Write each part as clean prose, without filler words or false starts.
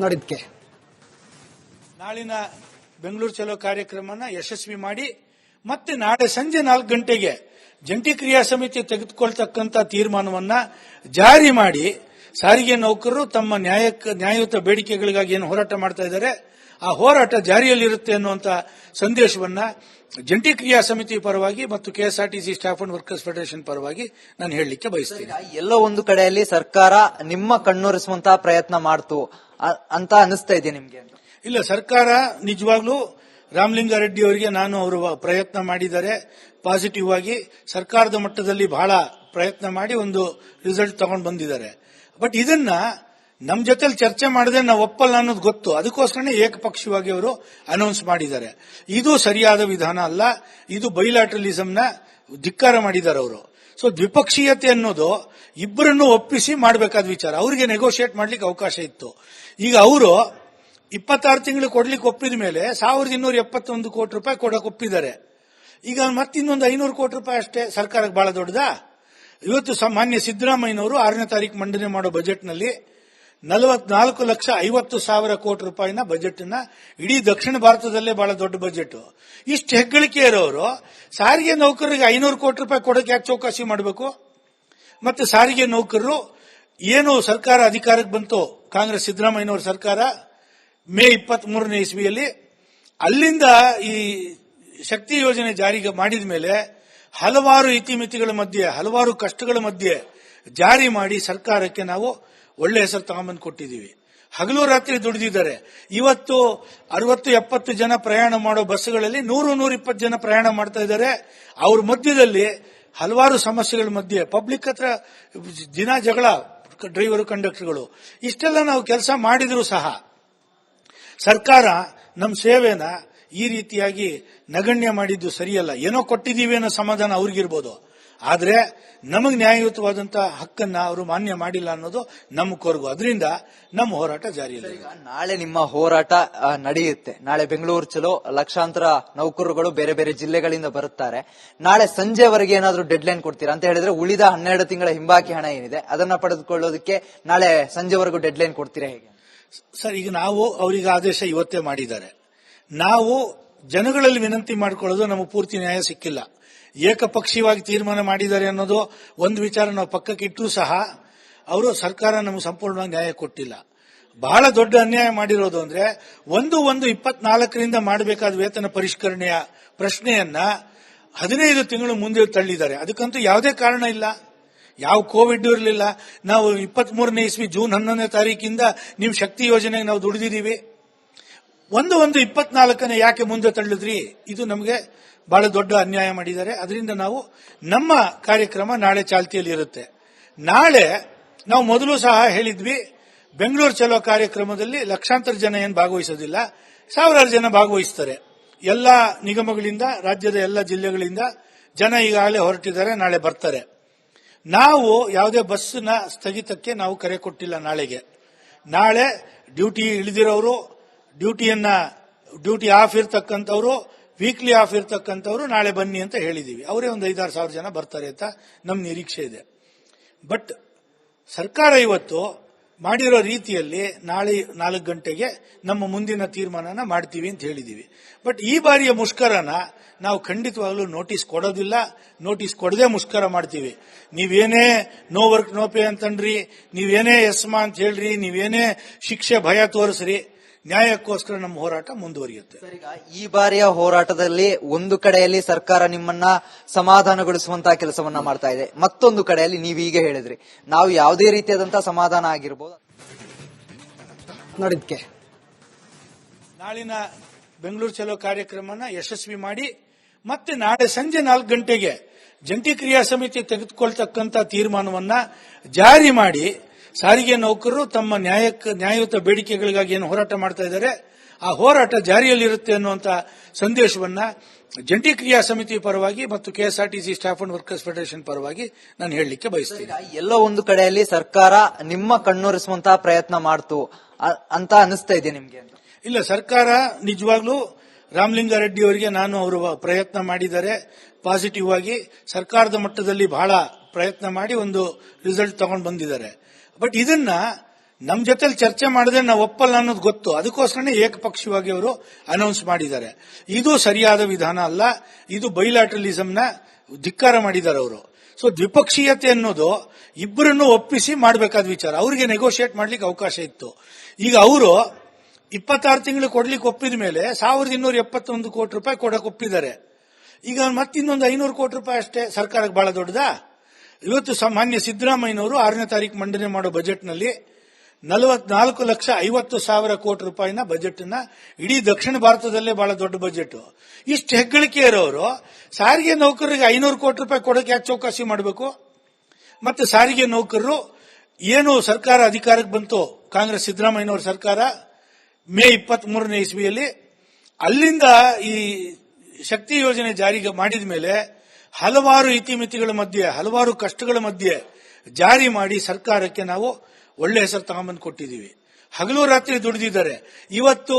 ನೋಡಿದ್ಕೆ ನಾಳಿನ ಬೆಂಗಳೂರು ಚಲೋ ಕಾರ್ಯಕ್ರಮನ ಯಶಸ್ವಿ ಮಾಡಿ ಮತ್ತೆ ನಾಳೆ ಸಂಜೆ 4 ಗಂಟೆಗೆ ಜಂಟಿ ಕ್ರಿಯಾ ಸಮಿತಿ ತೆಗೆದುಕೊಳ್ತಕ್ಕಂಥ ತೀರ್ಮಾನವನ್ನ ಜಾರಿ ಮಾಡಿ ಸಾರಿಗೆ ನೌಕರರು ತಮ್ಮ ನ್ಯಾಯಯುತ ಬೇಡಿಕೆಗಳಿಗಾಗಿ ಏನು ಹೋರಾಟ ಮಾಡ್ತಾ ಇದ್ದಾರೆ ಆ ಹೋರಾಟ ಜಾರಿಯಲ್ಲಿರುತ್ತೆ ಅನ್ನುವಂಥ ಸಂದೇಶವನ್ನ ಜಂಟಿ ಕ್ರಿಯಾ ಸಮಿತಿ ಪರವಾಗಿ ಮತ್ತು KSRTC staff and workers federation ಪರವಾಗಿ ನಾನು ಹೇಳಲಿಕ್ಕೆ ಬಯಸ್ತೀನಿ. ಎಲ್ಲೋ ಒಂದು ಕಡೆಯಲ್ಲಿ ಸರ್ಕಾರ ನಿಮ್ಮ ಕಣ್ಣೊರೆಸುವಂತಹ ಪ್ರಯತ್ನ ಮಾಡ್ತು ಅಂತ ಅನಿಸ್ತಾ ಇದೆ ನಿಮ್ಗೆ? ಇಲ್ಲ, ಸರ್ಕಾರ ನಿಜವಾಗ್ಲೂ ರಾಮಲಿಂಗಾರೆಡ್ಡಿ ಅವರಿಗೆ ನಾನು ಅವರು ಪ್ರಯತ್ನ ಮಾಡಿದ್ದಾರೆ. ಪಾಸಿಟಿವ್ ಆಗಿ ಸರ್ಕಾರದ ಮಟ್ಟದಲ್ಲಿ ಬಹಳ ಪ್ರಯತ್ನ ಮಾಡಿ ಒಂದು ರಿಸಲ್ಟ್ ತಗೊಂಡು ಬಂದಿದ್ದಾರೆ. ಬಟ್ ಇದನ್ನ ನಮ್ಮ ಜೊತೆಲಿ ಚರ್ಚೆ ಮಾಡದೆ ನಾವು ಒಪ್ಪಲ್ಲ ಅನ್ನೋದು ಗೊತ್ತು. ಅದಕ್ಕೋಸ್ಕರನೇ ಏಕಪಕ್ಷೀಯವಾಗಿ ಅವರು ಅನೌನ್ಸ್ ಮಾಡಿದ್ದಾರೆ. ಇದು ಸರಿಯಾದ ವಿಧಾನ ಅಲ್ಲ. ಇದು ಬೈಲಾಟ್ರಲಿಸಂನ ಧಿಕ್ಕಾರ ಮಾಡಿದ್ದಾರೆ ಅವರು. ಸೊ ದ್ವಿಪಕ್ಷೀಯತೆ ಅನ್ನೋದು ಇಬ್ಬರನ್ನು ಒಪ್ಪಿಸಿ ಮಾಡಬೇಕಾದ ವಿಚಾರ. ಅವರಿಗೆ ನೆಗೋಷಿಯೇಟ್ ಮಾಡ್ಲಿಕ್ಕೆ ಅವಕಾಶ ಇತ್ತು. ಈಗ ಅವರು 26 ತಿಂಗಳು ಕೊಡ್ಲಿಕ್ಕೆ ಒಪ್ಪಿದ ಮೇಲೆ 1271 ಕೋಟಿ ರೂಪಾಯಿ ಕೊಡಕ್ಕೆ ಒಪ್ಪಿದ್ದಾರೆ. ಈಗ ಮತ್ತಿನ್ನೊಂದು 500 ಕೋಟಿ ರೂಪಾಯಿ ಅಷ್ಟೇ ಸರ್ಕಾರಕ್ಕೆ ಬಹಳ ದೊಡ್ಡದಾ? ಇವತ್ತು ಮಾನ್ಯ ಸಿದ್ದರಾಮಯ್ಯನವರು 6ನೇ ತಾರೀಕು ಮಂಡನೆ ಮಾಡೋ ಬಜೆಟ್ನಲ್ಲಿ 44,50,000 ಕೋಟಿ ರೂಪಾಯಿನ ಬಜೆಟ್ ಅನ್ನ ಇಡೀ ದಕ್ಷಿಣ ಭಾರತದಲ್ಲೇ ಬಹಳ ದೊಡ್ಡ ಬಜೆಟ್. ಇಷ್ಟು ಹೆಗ್ಗಳಿಕೆ ಇರೋರು ಸಾರಿಗೆ ನೌಕರರಿಗೆ 500 ಕೋಟಿ ರೂಪಾಯಿ ಕೊಡಕ್ಕೆ ಯಾಕೆ ಚೌಕಾಸಿ ಮಾಡಬೇಕು? ಮತ್ತೆ ಸಾರಿಗೆ ನೌಕರರು ಏನು ಸರ್ಕಾರ ಅಧಿಕಾರಕ್ಕೆ ಬಂತು, ಕಾಂಗ್ರೆಸ್ ಸಿದ್ದರಾಮಯ್ಯನವರ ಸರ್ಕಾರ ಮೇ 23ನೇ ಇಸ್ವಿಯಲ್ಲಿ, ಅಲ್ಲಿಂದ ಈ ಶಕ್ತಿ ಯೋಜನೆ ಜಾರಿಗೆ ಮಾಡಿದ ಮೇಲೆ ಹಲವಾರು ಇತಿಮಿತಿಗಳ ಮಧ್ಯೆ, ಹಲವಾರು ಕಷ್ಟಗಳ ಮಧ್ಯೆ ಜಾರಿ ಮಾಡಿ ಸರ್ಕಾರಕ್ಕೆ ನಾವು ಒಳ್ಳೆ ಹೆಸರು ತಗೊಂಡ್ಬಂದು ಕೊಟ್ಟಿದ್ದೀವಿ. ಹಗಲು ರಾತ್ರಿ ದುಡಿದಿದ್ದಾರೆ. ಇವತ್ತು 60-70 ಜನ ಪ್ರಯಾಣ ಮಾಡೋ ಬಸ್ಗಳಲ್ಲಿ 100-120 ಜನ ಪ್ರಯಾಣ ಮಾಡ್ತಾ ಇದ್ದಾರೆ. ಅವ್ರ ಮಧ್ಯದಲ್ಲಿ ಹಲವಾರು ಸಮಸ್ಯೆಗಳ ಮಧ್ಯೆ ಪಬ್ಲಿಕ್ ಹತ್ರ ದಿನ ಜಗಳ, ಡ್ರೈವರು ಕಂಡಕ್ಟರ್ಗಳು, ಇಷ್ಟೆಲ್ಲ ನಾವು ಕೆಲಸ ಮಾಡಿದ್ರು ಸಹ ಸರ್ಕಾರ ನಮ್ಮ ಸೇವೆನ ಈ ರೀತಿಯಾಗಿ ನಗಣ್ಯ ಮಾಡಿದ್ದು ಸರಿಯಲ್ಲ. ಏನೋ ಕೊಟ್ಟಿದ್ದೀವಿ ಅನ್ನೋ ಸಮಾಧಾನ ಅವ್ರಿಗಿರ್ಬೋದು, ಆದ್ರೆ ನಮಗೆ ನ್ಯಾಯಯುತವಾದಂತಹ ಹಕ್ಕನ್ನ ಅವರು ಮಾನ್ಯ ಮಾಡಿಲ್ಲ ಅನ್ನೋದು ನಮ್ಮ ಕೊರಗು. ಅದರಿಂದ ನಮ್ಮ ಹೋರಾಟ ಜಾರಿಯಲ್ಲಿ. ನಾಳೆ ನಿಮ್ಮ ಹೋರಾಟ ನಡೆಯುತ್ತೆ. ನಾಳೆ ಬೆಂಗಳೂರು ಚಲೋ ಲಕ್ಷಾಂತರ ನೌಕರರುಗಳು ಬೇರೆ ಬೇರೆ ಜಿಲ್ಲೆಗಳಿಂದ ಬರುತ್ತಾರೆ. ನಾಳೆ ಸಂಜೆವರೆಗೆ ಏನಾದರೂ ಡೆಡ್ ಲೈನ್ ಕೊಡ್ತೀರಾ ಅಂತ ಹೇಳಿದ್ರೆ, ಉಳಿದ 12 ತಿಂಗಳ ಹಿಂಬಾಕಿ ಹಣ ಏನಿದೆ ಅದನ್ನ ಪಡೆದುಕೊಳ್ಳೋದಕ್ಕೆ ನಾಳೆ ಸಂಜೆವರೆಗೂ ಡೆಡ್ ಲೈನ್ ಕೊಡ್ತೀರಾ ಹೇಗೆ? ಸರ್, ಈಗ ನಾವು ಅವರಿಗೆ ಆದೇಶ ಇವತ್ತೇ ಮಾಡಿದ್ದಾರೆ. ನಾವು ಜನಗಳಲ್ಲಿ ವಿನಂತಿ ಮಾಡಿಕೊಳ್ಳೋದು ನಮಗೆ ಪೂರ್ತಿ ನ್ಯಾಯ ಸಿಕ್ಕಿಲ್ಲ. ಏಕಪಕ್ಷೀಯವಾಗಿ ತೀರ್ಮಾನ ಮಾಡಿದ್ದಾರೆ ಅನ್ನೋದು ಒಂದು ವಿಚಾರ ನಾವು ಪಕ್ಕಕ್ಕೆ ಇಟ್ಟರೂ ಸಹ ಅವರು ಸರ್ಕಾರ ನಮಗೆ ಸಂಪೂರ್ಣವಾಗಿ ನ್ಯಾಯ ಕೊಟ್ಟಿಲ್ಲ. ಬಹಳ ದೊಡ್ಡ ಅನ್ಯಾಯ ಮಾಡಿರೋದು ಅಂದ್ರೆ 1/1/24ರಿಂದ ಮಾಡಬೇಕಾದ ವೇತನ ಪರಿಷ್ಕರಣೆಯ ಪ್ರಶ್ನೆಯನ್ನ 15 ತಿಂಗಳು ಮುಂದೆ ತಳ್ಳಿದ್ದಾರೆ. ಅದಕ್ಕಂತೂ ಯಾವುದೇ ಕಾರಣ ಇಲ್ಲ. ಯಾವ ಕೋವಿಡ್ ಇರಲಿಲ್ಲ. ನಾವು 23ನೇ ಇಸ್ವಿ ಜೂನ್ 11ನೇ ತಾರೀಕಿಂದ ನೀವು ಶಕ್ತಿ ಯೋಜನೆಗೆ ನಾವು ದುಡಿದಿದ್ದೀವಿ. 1/1/24 ಯಾಕೆ ಮುಂದೆ ತಳ್ಳಿದ್ರಿ? ಇದು ನಮಗೆ ಬಹಳ ದೊಡ್ಡ ಅನ್ಯಾಯ ಮಾಡಿದ್ದಾರೆ. ಅದರಿಂದ ನಾವು ನಮ್ಮ ಕಾರ್ಯಕ್ರಮ ನಾಳೆ ಚಾಲ್ತಿಯಲ್ಲಿ ಇರುತ್ತೆ. ನಾಳೆ ನಾವು ಮೊದಲು ಸಹ ಹೇಳಿದ್ವಿ, ಬೆಂಗಳೂರು ಚಲೋ ಕಾರ್ಯಕ್ರಮದಲ್ಲಿ ಲಕ್ಷಾಂತರ ಜನ ಏನು ಭಾಗವಹಿಸೋದಿಲ್ಲ, 1000 ಜನ ಭಾಗವಹಿಸ್ತಾರೆ. ಎಲ್ಲ ನಿಗಮಗಳಿಂದ, ರಾಜ್ಯದ ಎಲ್ಲ ಜಿಲ್ಲೆಗಳಿಂದ ಜನ ಈಗಾಗಲೇ ಹೊರಟಿದ್ದಾರೆ, ನಾಳೆ ಬರ್ತಾರೆ. ನಾವು ಯಾವುದೇ ಬಸ್ನ ಸ್ಥಗಿತಕ್ಕೆ ನಾವು ಕರೆ ಕೊಟ್ಟಿಲ್ಲ. ನಾಳೆ ಡ್ಯೂಟಿ ಇಳಿದಿರೋರು, ಡ್ಯೂಟಿ ಆಫ್ ಇರ್ತಕ್ಕಂಥವ್ರು, ವೀಕ್ಲಿ ಆಫ್ ಇರ್ತಕ್ಕಂಥವ್ರು ನಾಳೆ ಬನ್ನಿ ಅಂತ ಹೇಳಿದೀವಿ. ಅವರೇ ಒಂದು 5-6 ಸಾವಿರ ಜನ ಬರ್ತಾರೆ ಅಂತ ನಮ್ಮ ನಿರೀಕ್ಷೆ ಇದೆ. ಬಟ್ ಸರ್ಕಾರ ಇವತ್ತು ಮಾಡಿರೋ ರೀತಿಯಲ್ಲಿ ನಾಳೆ 4 ಗಂಟೆಗೆ ನಮ್ಮ ಮುಂದಿನ ತೀರ್ಮಾನನ ಮಾಡ್ತೀವಿ ಅಂತ ಹೇಳಿದೀವಿ. ಬಟ್ ಈ ಬಾರಿಯ ಮುಷ್ಕರನ ನಾವು ಖಂಡಿತವಾಗ್ಲೂ ನೋಟಿಸ್ ಕೊಡೋದಿಲ್ಲ. ನೋಟಿಸ್ ಕೊಡದೆ ಮುಷ್ಕರ ಮಾಡ್ತೀವಿ. ನೀವೇನೇ ನೋ ವರ್ಕ್ ನೋ ಪೇ ಅಂತನ್ರಿ, ನೀವೇನೇ ಎಸ್ಮಾ ಅಂತ ಹೇಳ್ರಿ, ನೀವೇನೇ ಶಿಕ್ಷೆ ಭಯ ತೋರಿಸ್ರಿ, ನ್ಯಾಯಕ್ಕೋಸ್ಕರ ನಮ್ಮ ಹೋರಾಟ ಮುಂದುವರಿಯುತ್ತೆ. ಈ ಬಾರಿಯ ಹೋರಾಟದಲ್ಲಿ ಒಂದು ಕಡೆಯಲ್ಲಿ ಸರ್ಕಾರ ನಿಮ್ಮನ್ನ ಸಮಾಧಾನಗೊಳಿಸುವಂತಹ ಕೆಲಸವನ್ನ ಮಾಡ್ತಾ ಇದೆ, ಮತ್ತೊಂದು ಕಡೆಯಲ್ಲಿ ನೀವೀಗ ಹೇಳಿದ್ರಿ ನಾವು ಯಾವುದೇ ರೀತಿಯಾದಂತಹ ಸಮಾಧಾನ ಆಗಿರ್ಬೋದು ನೋಡಿದ್ಕೆ ನಾಳಿನ ಬೆಂಗಳೂರು ಚಲೋ ಕಾರ್ಯಕ್ರಮನ ಯಶಸ್ವಿ ಮಾಡಿ ಮತ್ತೆ ನಾಳೆ ಸಂಜೆ 4 ಗಂಟೆಗೆ ಜಂಟಿ ಕ್ರಿಯಾ ಸಮಿತಿ ತೆಗೆದುಕೊಳ್ತಕ್ಕಂಥ ತೀರ್ಮಾನವನ್ನ ಜಾರಿ ಮಾಡಿ ಸಾರಿಗೆ ನೌಕರರು ತಮ್ಮ ನ್ಯಾಯಯುತ ಬೇಡಿಕೆಗಳಿಗಾಗಿ ಏನು ಹೋರಾಟ ಮಾಡ್ತಾ ಇದ್ದಾರೆ ಆ ಹೋರಾಟ ಜಾರಿಯಲ್ಲಿರುತ್ತೆ ಅನ್ನುವಂಥ ಸಂದೇಶವನ್ನ ಜಂಟಿ ಕ್ರಿಯಾ ಸಮಿತಿ ಪರವಾಗಿ ಮತ್ತು KSRTC staff and workers federation ಪರವಾಗಿ ನಾನು ಹೇಳಲಿಕ್ಕೆ ಬಯಸ್ತೀನಿ. ಎಲ್ಲೋ ಒಂದು ಕಡೆಯಲ್ಲಿ ಸರ್ಕಾರ ನಿಮ್ಮ ಕಣ್ಣೊರೆಸುವಂತಹ ಪ್ರಯತ್ನ ಮಾಡ್ತು ಅಂತ ಅನಿಸ್ತಾ ಇದೆ ನಿಮ್ಗೆ? ಇಲ್ಲ, ಸರ್ಕಾರ ನಿಜವಾಗ್ಲೂ ರಾಮಲಿಂಗಾರೆಡ್ಡಿ ಅವರಿಗೆ ನಾನು ಅವರು ಪ್ರಯತ್ನ ಮಾಡಿದ್ದಾರೆ. ಪಾಸಿಟಿವ್ ಆಗಿ ಸರ್ಕಾರದ ಮಟ್ಟದಲ್ಲಿ ಬಹಳ ಪ್ರಯತ್ನ ಮಾಡಿ ಒಂದು ರಿಸಲ್ಟ್ ತಗೊಂಡು ಬಂದಿದ್ದಾರೆ. ಬಟ್ ಇದನ್ನ ನಮ್ ಜೊತೆಲಿ ಚರ್ಚೆ ಮಾಡಿದ್ರೆ ನಾವು ಒಪ್ಪಲ್ಲ ಅನ್ನೋದು ಗೊತ್ತು. ಅದಕ್ಕೋಸ್ಕರನೇ ಏಕಪಕ್ಷೀಯವಾಗಿ ಅವರು ಅನೌನ್ಸ್ ಮಾಡಿದ್ದಾರೆ. ಇದು ಸರಿಯಾದ ವಿಧಾನ ಅಲ್ಲ. ಇದು ಬೈಲಾಟ್ರಲಿಸಂನ ಧಿಕ್ಕಾರ ಮಾಡಿದ್ದಾರೆ ಅವರು. ಸೊ ದ್ವಿಪಕ್ಷೀಯತೆ ಅನ್ನೋದು ಇಬ್ಬರನ್ನು ಒಪ್ಪಿಸಿ ಮಾಡಬೇಕಾದ ವಿಚಾರ. ಅವರಿಗೆ ನೆಗೋಷಿಯೇಟ್ ಮಾಡ್ಲಿಕ್ಕೆ ಅವಕಾಶ ಇತ್ತು. ಈಗ ಅವರು 26 ತಿಂಗಳು ಕೊಡ್ಲಿಕ್ಕೆ ಒಪ್ಪಿದ ಮೇಲೆ 1271 ಕೋಟಿ ರೂಪಾಯಿ ಕೊಡಕ್ಕೆ ಒಪ್ಪಿದ್ದಾರೆ. ಈಗ ಮತ್ತಿನ್ನೊಂದು 500 ಕೋಟಿ ರೂಪಾಯಿ ಅಷ್ಟೇ ಸರ್ಕಾರಕ್ಕೆ ಬಹಳ ದೊಡ್ಡದಾ? ಇವತ್ತು ಮಾನ್ಯ ಸಿದ್ದರಾಮಯ್ಯನವರು 6ನೇ ತಾರೀಕು ಮಂಡನೆ ಮಾಡೋ ಬಜೆಟ್ನಲ್ಲಿ 44,50,000 ಕೋಟಿ ರೂಪಾಯಿನ ಬಜೆಟ್ ನ ಇಡೀ ದಕ್ಷಿಣ ಭಾರತದಲ್ಲೇ ಬಹಳ ದೊಡ್ಡ ಬಜೆಟ್. ಇಷ್ಟು ಹೆಗ್ಗಳಿಕೆ ಇರೋರು ಸಾರಿಗೆ ನೌಕರರಿಗೆ 500 ಕೋಟಿ ರೂಪಾಯಿ ಕೊಡಕ್ಕೆ ಯಾಕೆ ಚೌಕಾಸಿ ಮಾಡಬೇಕು? ಮತ್ತೆ ಸಾರಿಗೆ ನೌಕರರು ಏನು ಸರ್ಕಾರ ಅಧಿಕಾರಕ್ಕೆ ಬಂತು, ಕಾಂಗ್ರೆಸ್ ಸಿದ್ದರಾಮಯ್ಯನವರ ಸರ್ಕಾರ ಮೇ 23ನೇ ಇಸ್ವಿಯಲ್ಲಿ, ಅಲ್ಲಿಂದ ಈ ಶಕ್ತಿ ಯೋಜನೆ ಜಾರಿಗೆ ಮಾಡಿದ ಮೇಲೆ ಹಲವಾರು ಇತಿಮಿತಿಗಳ ಮಧ್ಯೆ, ಹಲವಾರು ಕಷ್ಟಗಳ ಮಧ್ಯೆ ಜಾರಿ ಮಾಡಿ ಸರ್ಕಾರಕ್ಕೆ ನಾವು ಒಳ್ಳೆ ಹೆಸರು ತಗೊಂಬಂದು ಕೊಟ್ಟಿದ್ದೀವಿ. ಹಗಲು ರಾತ್ರಿ ದುಡಿದಿದ್ದಾರೆ. ಇವತ್ತು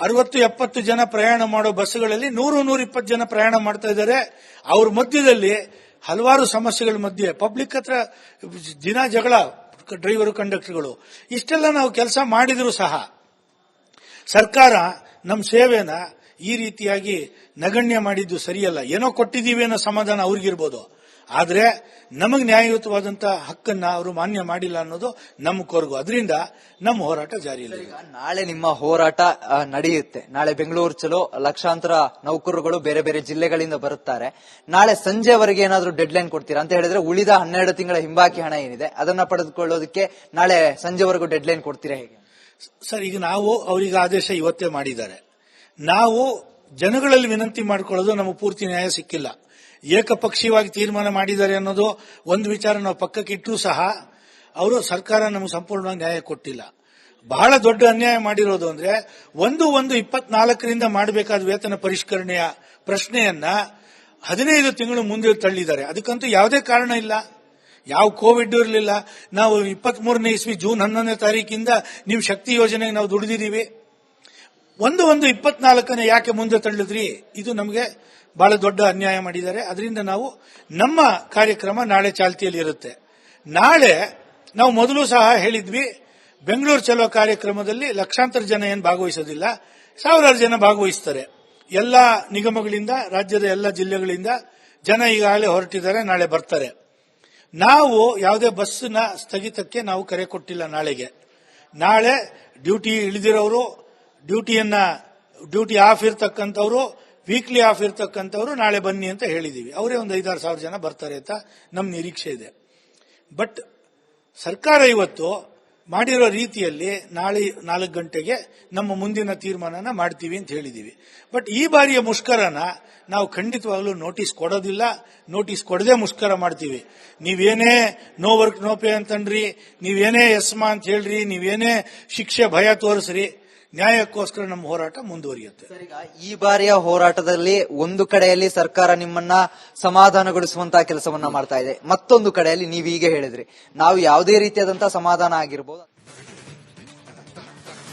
60-70 ಜನ ಪ್ರಯಾಣ ಮಾಡೋ ಬಸ್ಗಳಲ್ಲಿ 100-120 ಜನ ಪ್ರಯಾಣ ಮಾಡ್ತಾ ಇದ್ದಾರೆ. ಅವ್ರ ಮಧ್ಯದಲ್ಲಿ ಹಲವಾರು ಸಮಸ್ಯೆಗಳ ಮಧ್ಯೆ ಪಬ್ಲಿಕ್ ಹತ್ರ ದಿನ ಜಗಳ, ಡ್ರೈವರು ಕಂಡಕ್ಟರ್ಗಳು, ಇಷ್ಟೆಲ್ಲ ನಾವು ಕೆಲಸ ಮಾಡಿದ್ರು ಸಹ ಸರ್ಕಾರ ನಮ್ಮ ಸೇವೆನ ಈ ರೀತಿಯಾಗಿ ನಗಣ್ಯ ಮಾಡಿದ್ದು ಸರಿಯಲ್ಲ. ಏನೋ ಕೊಟ್ಟಿದ್ದೀವಿ ಅನ್ನೋ ಸಮಾಧಾನ ಅವ್ರಿಗಿರ್ಬೋದು, ಆದ್ರೆ ನಮಗೆ ನ್ಯಾಯಯುತವಾದಂತಹ ಹಕ್ಕನ್ನ ಅವರು ಮಾನ್ಯ ಮಾಡಿಲ್ಲ ಅನ್ನೋದು ನಮ್ಮ ಕೊರಗು. ಅದರಿಂದ ನಮ್ಮ ಹೋರಾಟ ಜಾರಿಯಲ್ಲಿ. ನಾಳೆ ನಿಮ್ಮ ಹೋರಾಟ ನಡೆಯುತ್ತೆ. ನಾಳೆ ಬೆಂಗಳೂರು ಚಲೋ ಲಕ್ಷಾಂತರ ನೌಕರರುಗಳು ಬೇರೆ ಬೇರೆ ಜಿಲ್ಲೆಗಳಿಂದ ಬರುತ್ತಾರೆ. ನಾಳೆ ಸಂಜೆವರೆಗೆ ಏನಾದರೂ ಡೆಡ್ ಲೈನ್ ಕೊಡ್ತೀರಾ ಅಂತ ಹೇಳಿದ್ರೆ, ಉಳಿದ 12 ತಿಂಗಳ ಹಿಂಬಾಕಿ ಹಣ ಏನಿದೆ ಅದನ್ನ ಪಡೆದುಕೊಳ್ಳೋದಕ್ಕೆ ನಾಳೆ ಸಂಜೆವರೆಗೂ ಡೆಡ್ ಲೈನ್ ಕೊಡ್ತೀರಾ ಹೇಗೆ? ಸರ್, ಈಗ ನಾವು ಅವರಿಗೆ ಆದೇಶ ಇವತ್ತೇ ಮಾಡಿದ್ದಾರೆ. ನಾವು ಜನಗಳಲ್ಲಿ ವಿನಂತಿ ಮಾಡಿಕೊಳ್ಳೋದು ನಮಗೆ ಪೂರ್ತಿ ನ್ಯಾಯ ಸಿಕ್ಕಿಲ್ಲ. ಏಕಪಕ್ಷೀಯವಾಗಿ ತೀರ್ಮಾನ ಮಾಡಿದ್ದಾರೆ ಅನ್ನೋದು ಒಂದು ವಿಚಾರ ನಾವು ಪಕ್ಕಕ್ಕಿಟ್ಟರೂ ಸಹ ಅವರು ಸರ್ಕಾರ ನಮಗೆ ಸಂಪೂರ್ಣವಾಗಿ ನ್ಯಾಯ ಕೊಟ್ಟಿಲ್ಲ. ಬಹಳ ದೊಡ್ಡ ಅನ್ಯಾಯ ಮಾಡಿರೋದು ಅಂದ್ರೆ 1/1/24ರಿಂದ ಮಾಡಬೇಕಾದ ವೇತನ ಪರಿಷ್ಕರಣೆಯ ಪ್ರಶ್ನೆಯನ್ನ 15 ತಿಂಗಳು ಮುಂದೆ ತಳ್ಳಿದ್ದಾರೆ. ಅದಕ್ಕಂತೂ ಯಾವುದೇ ಕಾರಣ ಇಲ್ಲ. ಯಾವ ಕೋವಿಡ್ ಇರಲಿಲ್ಲ. ನಾವು 23ನೇ ಇಸ್ವಿ ಜೂನ್ 11ನೇ ತಾರೀಕಿಂದ ನೀವು ಶಕ್ತಿ ಯೋಜನೆಗೆ ನಾವು ದುಡಿದಿದ್ದೀವಿ. 1/1/24 ಯಾಕೆ ಮುಂದೆ ತಳ್ಳಿದ್ರಿ? ಇದು ನಮಗೆ ಬಹಳ ದೊಡ್ಡ ಅನ್ಯಾಯ ಮಾಡಿದ್ದಾರೆ. ಅದರಿಂದ ನಾವು ನಮ್ಮ ಕಾರ್ಯಕ್ರಮ ನಾಳೆ ಚಾಲ್ತಿಯಲ್ಲಿ ಇರುತ್ತೆ. ನಾಳೆ ನಾವು ಮೊದಲು ಸಹ ಹೇಳಿದ್ವಿ, ಬೆಂಗಳೂರು ಚಲೋ ಕಾರ್ಯಕ್ರಮದಲ್ಲಿ ಲಕ್ಷಾಂತರ ಜನ ಏನು ಭಾಗವಹಿಸೋದಿಲ್ಲ, 1000 ಜನ ಭಾಗವಹಿಸ್ತಾರೆ. ಎಲ್ಲ ನಿಗಮಗಳಿಂದ, ರಾಜ್ಯದ ಎಲ್ಲ ಜಿಲ್ಲೆಗಳಿಂದ ಜನ ಈಗಾಗಲೇ ಹೊರಟಿದ್ದಾರೆ, ನಾಳೆ ಬರ್ತಾರೆ. ನಾವು ಯಾವುದೇ ಬಸ್ನ ಸ್ಥಗಿತಕ್ಕೆ ನಾವು ಕರೆ ಕೊಟ್ಟಿಲ್ಲ. ನಾಳೆ ಡ್ಯೂಟಿ ಇಳಿದಿರೋರು, ಡ್ಯೂಟಿ ಆಫ್ ಇರ್ತಕ್ಕಂಥವ್ರು, ವೀಕ್ಲಿ ಆಫ್ ಇರ್ತಕ್ಕಂಥವ್ರು ನಾಳೆ ಬನ್ನಿ ಅಂತ ಹೇಳಿದೀವಿ. ಅವರೇ ಒಂದು 5-6 ಸಾವಿರ ಜನ ಬರ್ತಾರೆ ಅಂತ ನಮ್ಮ ನಿರೀಕ್ಷೆ ಇದೆ. ಬಟ್ ಸರ್ಕಾರ ಇವತ್ತು ಮಾಡಿರೋ ರೀತಿಯಲ್ಲಿ ನಾಳೆ 4 ಗಂಟೆಗೆ ನಮ್ಮ ಮುಂದಿನ ತೀರ್ಮಾನನ ಮಾಡ್ತೀವಿ ಅಂತ ಹೇಳಿದೀವಿ. ಬಟ್ ಈ ಬಾರಿಯ ಮುಷ್ಕರನ ನಾವು ಖಂಡಿತವಾಗ್ಲೂ ನೋಟಿಸ್ ಕೊಡೋದಿಲ್ಲ. ನೋಟಿಸ್ ಕೊಡದೆ ಮುಷ್ಕರ ಮಾಡ್ತೀವಿ. ನೀವೇನೇ ನೋ ವರ್ಕ್ ನೋ ಪೇ ಅಂತನ್ರಿ, ನೀವೇನೇ ಎಸ್ಮಾ ಅಂತ ಹೇಳ್ರಿ, ನೀವೇನೇ ಶಿಕ್ಷೆ ಭಯ ತೋರಿಸ್ರಿ, ನ್ಯಾಯಕ್ಕೋಸ್ಕರ ನಮ್ಮ ಹೋರಾಟ ಮುಂದುವರಿಯುತ್ತೆ. ಈ ಬಾರಿಯ ಹೋರಾಟದಲ್ಲಿ ಒಂದು ಕಡೆಯಲ್ಲಿ ಸರ್ಕಾರ ನಿಮ್ಮನ್ನ ಸಮಾಧಾನಗೊಳಿಸುವಂತಹ ಕೆಲಸವನ್ನ ಮಾಡ್ತಾ ಇದೆ, ಮತ್ತೊಂದು ಕಡೆಯಲ್ಲಿ ನೀವು ಹೀಗೆ ಹೇಳಿದ್ರಿ ನಾವು ಯಾವುದೇ ರೀತಿಯಾದಂತಹ ಸಮಾಧಾನ ಆಗಿರ್ಬೋದು